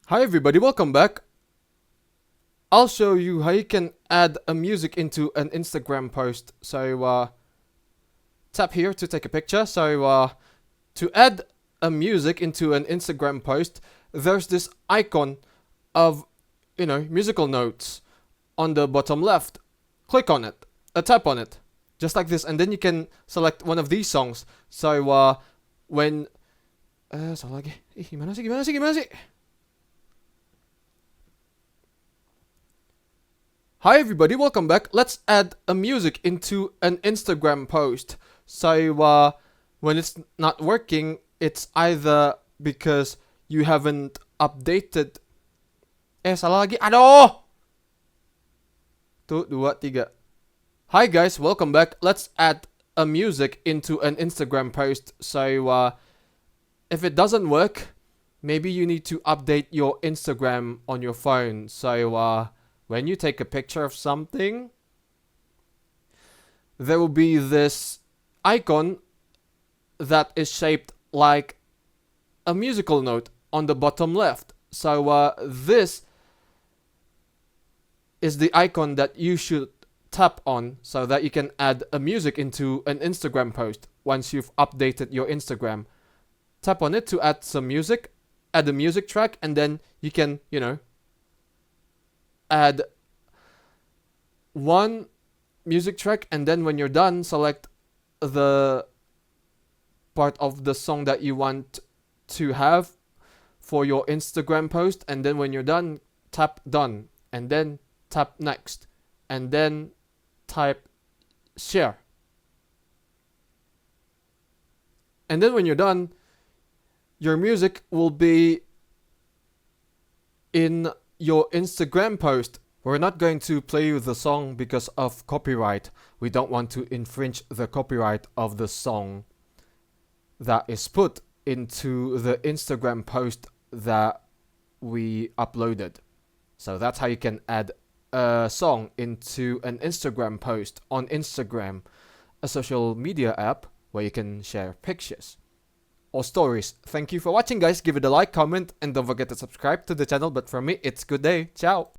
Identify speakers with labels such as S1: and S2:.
S1: Hi everybody, welcome back. I'll show you how you can add a music into an Instagram post. So tap here to take a picture. So to add a music into an Instagram post, there's this icon of musical notes on the bottom left. Click on it, tap on it, just like this, and then you can select one of these songs. So when salah lagi. Gimana sih? Hi everybody, welcome back. Let's add a music into an Instagram post. So when it's not working, it's either because you haven't updated. Salah lagi. Aduh. Tuh, dua, tiga. Hi guys, welcome back. Let's add a music into an Instagram post. So if it doesn't work, maybe you need to update your Instagram on your phone. So when you take a picture of something, there will be this icon that is shaped like a musical note on the bottom left. So this is the icon that you should tap on so that you can add a music into an Instagram post once you've updated your Instagram. Tap on it to add some music, add a music track, and then you can, add one music track, and then when you're done, select the part of the song that you want to have for your Instagram post, and then when you're done, tap done, and then tap next, and then type share. And then when you're done, your music will be in your Instagram post. We're not going to play you the song because of copyright. We don't want to infringe the copyright of the song that is put into the Instagram post that we uploaded. So that's how you can add a song into an Instagram post on Instagram, a social media app where you can share pictures or stories. Thank you for watching, guys. Give it a like, comment, and don't forget to subscribe to the channel. But for me, it's good day. Ciao.